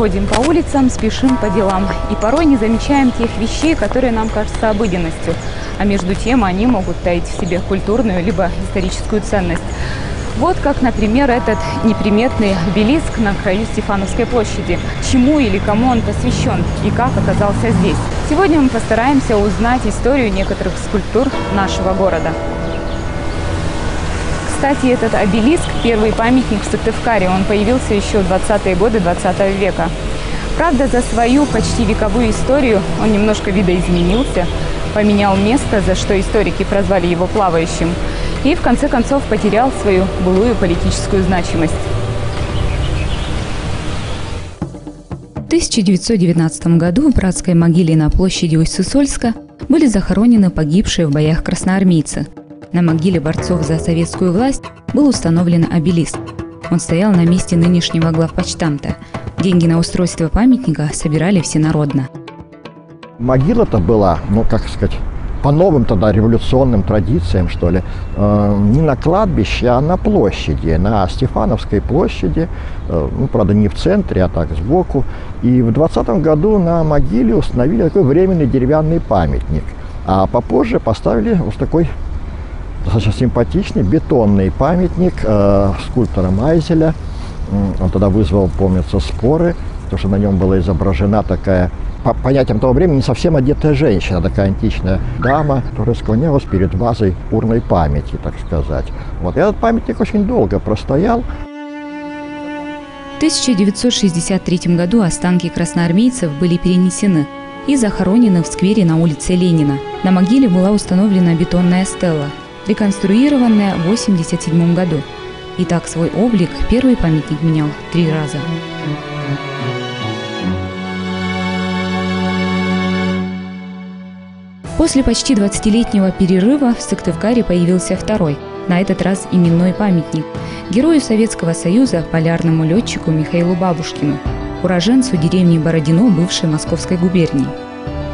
Ходим по улицам, спешим по делам. И порой не замечаем тех вещей, которые нам кажутся обыденностью. А между тем они могут таить в себе культурную либо историческую ценность. Вот как, например, этот неприметный обелиск на краю Стефановской площади. Чему или кому он посвящен и как оказался здесь? Сегодня мы постараемся узнать историю некоторых скульптур нашего города. Кстати, этот обелиск – первый памятник в Сыктывкаре. Он появился еще в 20-е годы 20 века. Правда, за свою почти вековую историю он немножко видоизменился, поменял место, за что историки прозвали его плавающим, и в конце концов потерял свою былую политическую значимость. В 1919 году в братской могиле на площади Усть-Сысольска были захоронены погибшие в боях красноармейцы. На могиле борцов за советскую власть был установлен обелиск. Он стоял на месте нынешнего главпочтамта. Деньги на устройство памятника собирали всенародно. Могила-то была, как сказать, по новым тогда революционным традициям, что ли, не на кладбище, а на площади, на Стефановской площади, правда, не в центре, а так сбоку. И в 20-м году на могиле установили такой временный деревянный памятник, а попозже поставили вот такой достаточно симпатичный бетонный памятник скульптора Майзеля. Он тогда вызвал, помнится, споры, потому что на нем была изображена такая, по понятиям того времени, не совсем одетая женщина, такая античная дама, которая склонялась перед вазой урной памяти, так сказать. Вот. И этот памятник очень долго простоял. В 1963 году останки красноармейцев были перенесены и захоронены в сквере на улице Ленина. На могиле была установлена бетонная стела, реконструированная в 1987 году. И так свой облик первый памятник менял 3 раза. После почти 20-летнего перерыва в Сыктывкаре появился второй, на этот раз именной памятник, герою Советского Союза, полярному летчику Михаилу Бабушкину, уроженцу деревни Бородино бывшей Московской губернии.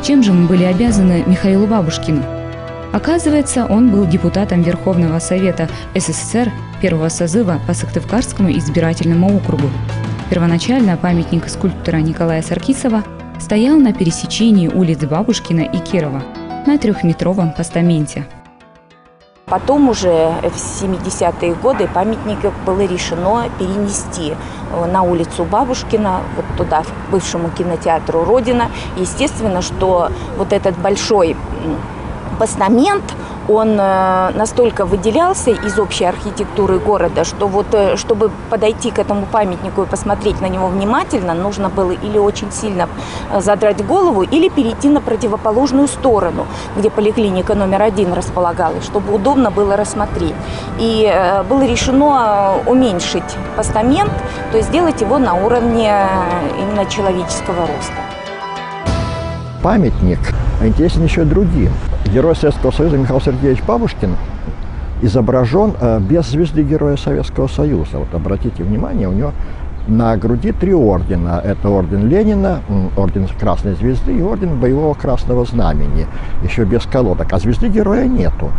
Чем же мы были обязаны Михаилу Бабушкину? Оказывается, он был депутатом Верховного Совета СССР первого созыва по Сыктывкарскому избирательному округу. Первоначально памятник скульптора Николая Саркисова стоял на пересечении улиц Бабушкина и Кирова на 3-метровом постаменте. Потом уже в 70-е годы памятник было решено перенести на улицу Бабушкина, вот туда, к бывшему кинотеатру «Родина». Естественно, что вот этот большой постамент, он настолько выделялся из общей архитектуры города, что вот, чтобы подойти к этому памятнику и посмотреть на него внимательно, нужно было или очень сильно задрать голову, или перейти на противоположную сторону, где поликлиника номер 1 располагалась, чтобы удобно было рассмотреть. И было решено уменьшить постамент, то есть сделать его на уровне именно человеческого роста. Памятник интересен еще и другим. Герой Советского Союза Михаил Сергеевич Бабушкин изображен без звезды Героя Советского Союза. Вот обратите внимание, у него на груди 3 ордена. Это орден Ленина, орден Красной Звезды и орден Боевого Красного Знамени. Еще без колодок. А звезды Героя нету.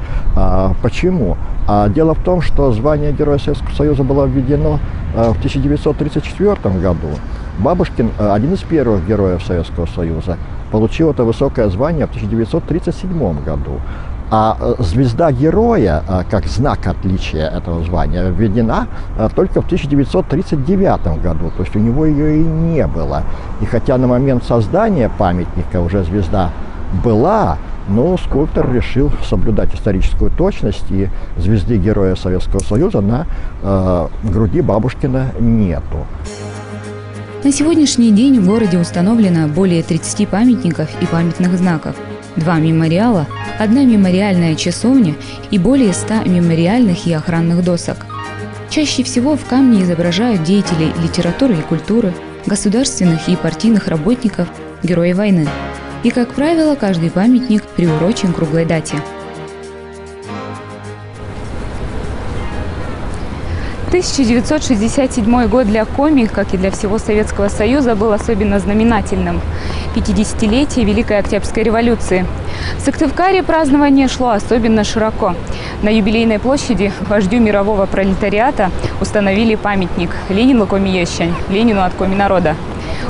Почему? Дело в том, что звание Героя Советского Союза было введено в 1934 году. Бабушкин, один из первых героев Советского Союза, получил это высокое звание в 1937 году. А звезда Героя, как знак отличия этого звания, введена только в 1939 году. То есть у него ее и не было. И хотя на момент создания памятника уже звезда была, но скульптор решил соблюдать историческую точность, и звезды Героя Советского Союза на груди Бабушкина нету. На сегодняшний день в городе установлено более 30 памятников и памятных знаков, 2 мемориала, 1 мемориальная часовня и более 100 мемориальных и охранных досок. Чаще всего в камне изображают деятелей литературы и культуры, государственных и партийных работников, героев войны. И, как правило, каждый памятник приурочен к круглой дате. 1967 год для Коми, как и для всего Советского Союза, был особенно знаменательным. 50-летие Великой Октябрьской революции. В Сыктывкаре празднование шло особенно широко. На юбилейной площади вождю мирового пролетариата установили памятник Ленину Коми Ещань, Ленину от Коми народа.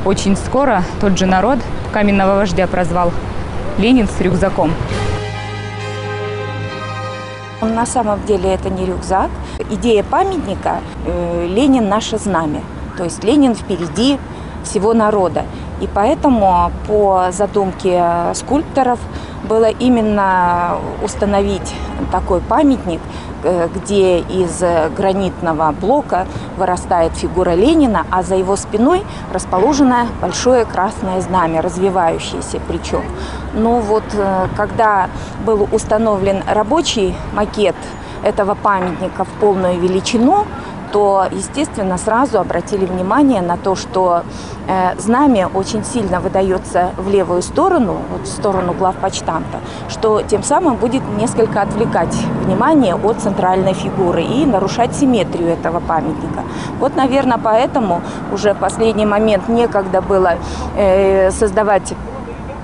Очень скоро тот же народ каменного вождя прозвал «Ленин с рюкзаком». На самом деле это не рюкзак. Идея памятника «Ленин – наше знамя». То есть Ленин впереди всего народа. И поэтому по задумке скульпторов было именно установить такой памятник, где из гранитного блока вырастает фигура Ленина, а за его спиной расположено большое красное знамя, развивающееся причем. Но вот когда был установлен рабочий макет этого памятника в полную величину, то, естественно, сразу обратили внимание на то, что знамя очень сильно выдается в левую сторону, вот в сторону главпочтамта, что тем самым будет несколько отвлекать внимание от центральной фигуры и нарушать симметрию этого памятника. Вот, наверное, поэтому уже в последний момент некогда было создавать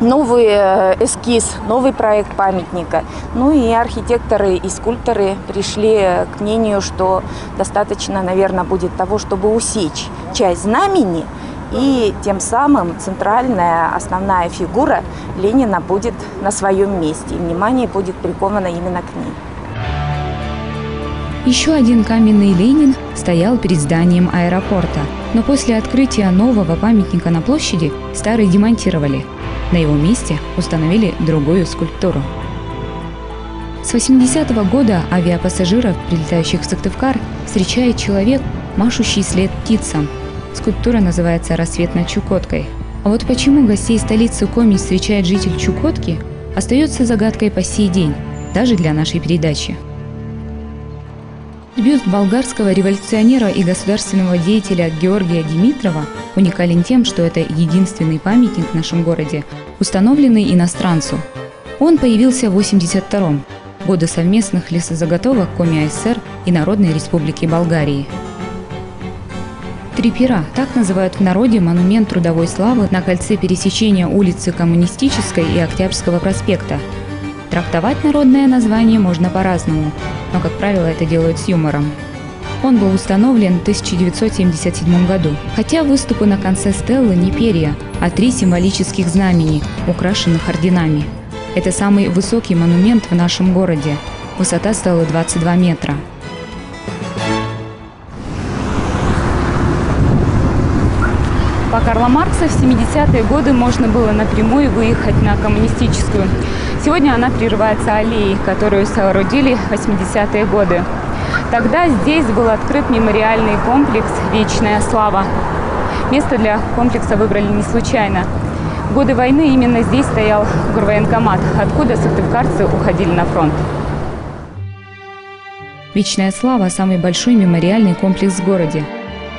новый эскиз, новый проект памятника. Ну и архитекторы и скульпторы пришли к мнению, что достаточно, наверное, будет того, чтобы усечь часть знамени, и тем самым центральная основная фигура Ленина будет на своем месте, и внимание будет приковано именно к ней. Еще один каменный Ленин стоял перед зданием аэропорта, но после открытия нового памятника на площади старый демонтировали. На его месте установили другую скульптуру. С 80-го года авиапассажиров, прилетающих в Сыктывкар, встречает человек, машущий след птицам. Скульптура называется «Рассвет над Чукоткой». А вот почему гостей столицы Коми встречает житель Чукотки, остается загадкой по сей день, даже для нашей передачи. Бюст болгарского революционера и государственного деятеля Георгия Димитрова уникален тем, что это единственный памятник в нашем городе, установленный иностранцу. Он появился в 1982-м, годы совместных лесозаготовок Коми АСР и Народной Республики Болгарии. Три пера – так называют в народе монумент трудовой славы на кольце пересечения улицы Коммунистической и Октябрьского проспекта. Трактовать народное название можно по-разному, но, как правило, это делают с юмором. Он был установлен в 1977 году, хотя выступы на конце стеллы не перья, а 3 символических знамени, украшенных орденами. Это самый высокий монумент в нашем городе. Высота стеллы 22 метра. По Карла Маркса в 70-е годы можно было напрямую выехать на Коммунистическую. Сегодня она прерывается аллеей, которую соорудили в 80-е годы. Тогда здесь был открыт мемориальный комплекс «Вечная слава». Место для комплекса выбрали не случайно. В годы войны именно здесь стоял горвоенкомат, откуда сыктывкарцы уходили на фронт. «Вечная слава» – самый большой мемориальный комплекс в городе.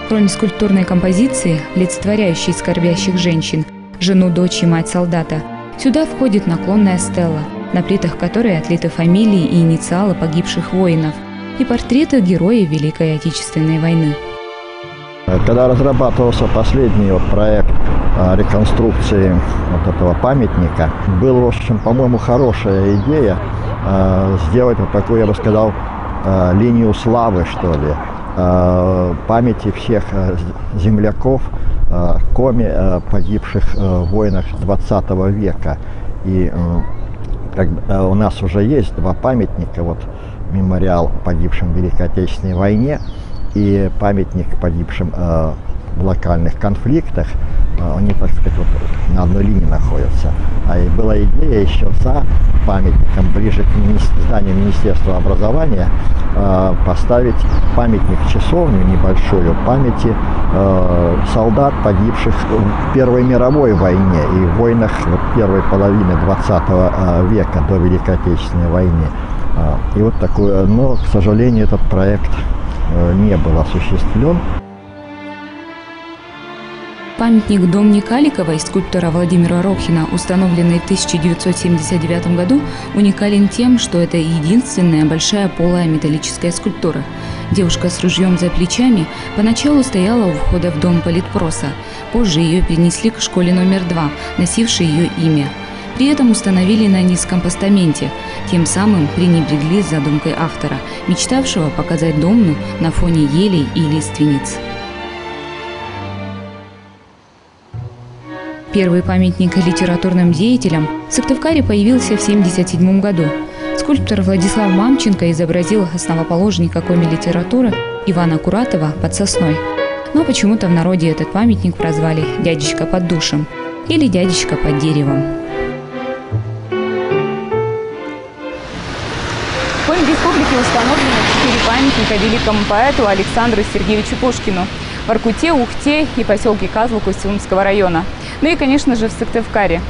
Кроме скульптурной композиции, олицетворяющей скорбящих женщин, жену, дочь и мать солдата, сюда входит наклонная стелла, на плитах которой отлиты фамилии и инициалы погибших воинов, и портреты героев Великой Отечественной войны. Когда разрабатывался последний проект реконструкции вот этого памятника, была, в общем, по-моему, хорошая идея сделать вот такую, я бы сказал, линию славы, что ли, памяти всех земляков Коми, погибших в войнах 20 века. И у нас уже есть 2 памятника, вот мемориал погибшим в Великой Отечественной войне и памятник погибшим в локальных конфликтах. Они, так сказать, вот на одной линии находятся. И была идея еще за памятником, ближе к зданию Министерства образования, поставить памятник-часовню небольшую памяти солдат, погибших в Первой мировой войне и в войнах вот, первой половины 20 века до Великой Отечественной войны. И вот такое, но, к сожалению, этот проект не был осуществлен. Памятник Домни Каликовой скульптора Владимира Рохина, установленный в 1979 году, уникален тем, что это единственная большая полая металлическая скульптура. Девушка с ружьем за плечами поначалу стояла у входа в дом политпроса. Позже ее перенесли к школе номер 2, носившей ее имя. При этом установили на низком постаменте, тем самым пренебрегли задумкой автора, мечтавшего показать Домну на фоне елей и лиственниц. Первый памятник литературным деятелям в Сыктывкаре появился в 1977 году. Скульптор Владислав Мамченко изобразил основоположника коми-литературы Ивана Куратова под сосной. Но почему-то в народе этот памятник прозвали «Дядечка под душем» или «Дядечка под деревом». В Коми республике установлено 4 памятника великому поэту Александру Сергеевичу Пушкину в Воркуте, Ухте и поселке Казлук Усть-Илимского района. Ну и, конечно же, в Сыктывкаре.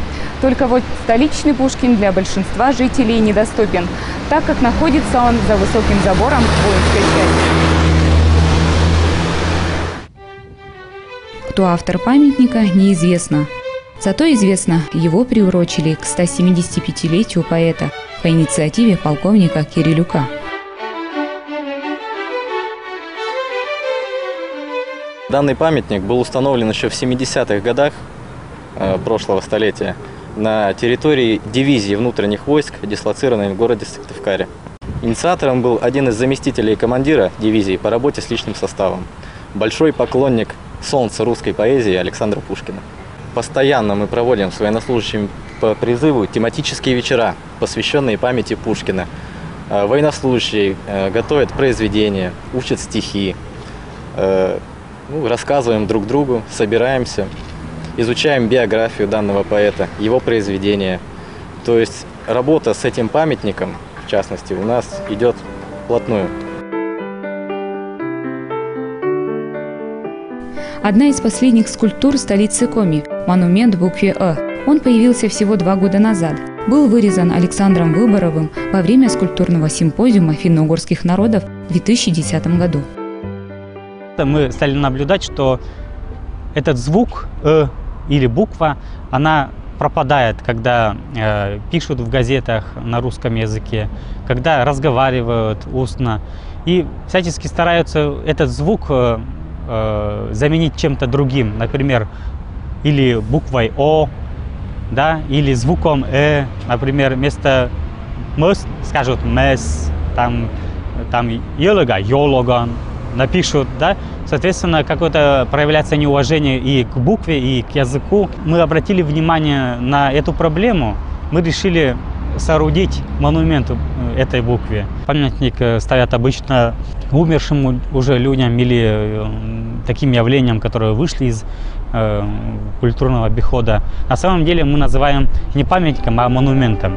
Только вот столичный Пушкин для большинства жителей недоступен, так как находится он за высоким забором воинской части. Кто автор памятника, неизвестно. Зато известно, его приурочили к 175-летию поэта по инициативе полковника Кирилюка. Данный памятник был установлен еще в 70-х годах прошлого столетия на территории дивизии внутренних войск, дислоцированной в городе Сыктывкаре. Инициатором был один из заместителей командира дивизии по работе с личным составом, большой поклонник солнца русской поэзии Александра Пушкина. Постоянно мы проводим с военнослужащими по призыву тематические вечера, посвященные памяти Пушкина. Военнослужащие готовят произведения, учат стихи, рассказываем друг другу, собираемся, изучаем биографию данного поэта, его произведения. То есть работа с этим памятником, в частности, у нас идет вплотную. Одна из последних скульптур столицы Коми – монумент букве «Э». Он появился всего 2 года назад. Был вырезан Александром Выборовым во время скульптурного симпозиума финно-угорских народов в 2010 году. Мы стали наблюдать, что этот звук «э» или буква, она пропадает, когда пишут в газетах на русском языке, когда разговаривают устно. И всячески стараются этот звук заменить чем-то другим, например, или буквой «О», да, или звуком «э», например, вместо «мэс» скажут «мэс», там «йолога» «йологан», напишут, да, соответственно, какое-то проявляется неуважение и к букве, и к языку. Мы обратили внимание на эту проблему, мы решили соорудить монумент этой букве. Памятник ставят обычно умершим уже людям или таким явлениям, которые вышли из культурного обихода. На самом деле мы называем не памятником, а монументом.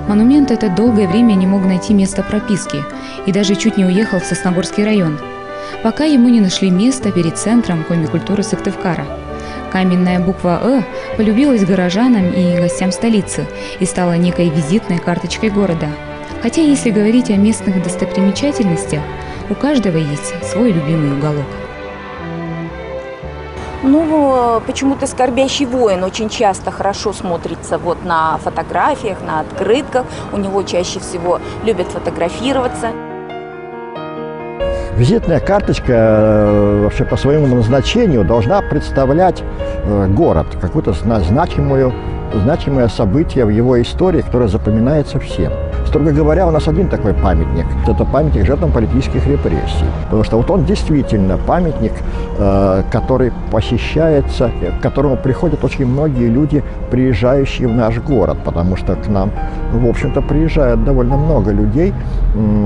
Монумент этот долгое время не мог найти место прописки и даже чуть не уехал в Сосногорский район, пока ему не нашли место перед центром коми-культуры Сыктывкара. Каменная буква «Э» полюбилась горожанам и гостям столицы и стала некой визитной карточкой города. Хотя, если говорить о местных достопримечательностях, у каждого есть свой любимый уголок. Почему-то «Скорбящий воин» очень часто хорошо смотрится вот на фотографиях, на открытках. У него чаще всего любят фотографироваться. Визитная карточка вообще по своему назначению должна представлять город, какое-то значимое событие в его истории, которое запоминается всем. Строго говоря, у нас один такой памятник. Это памятник жертвам политических репрессий. Потому что вот он действительно памятник, который посещается, к которому приходят очень многие люди, приезжающие в наш город. Потому что к нам, в общем-то, приезжает довольно много людей,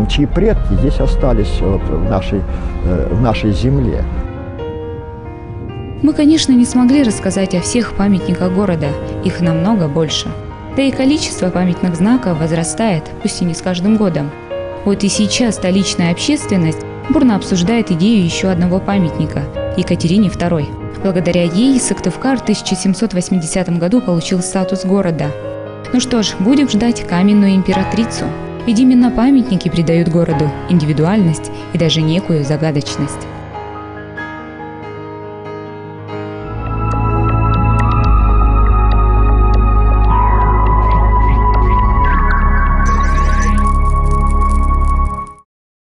чьи предки здесь остались в нашей земле. Мы, конечно, не смогли рассказать о всех памятниках города, их намного больше. Да и количество памятных знаков возрастает, пусть и не с каждым годом. Вот и сейчас столичная общественность бурно обсуждает идею еще одного памятника – Екатерине II. Благодаря ей Сыктывкар в 1780 году получил статус города. Ну что ж, будем ждать каменную императрицу. Ведь именно памятники придают городу индивидуальность и даже некую загадочность.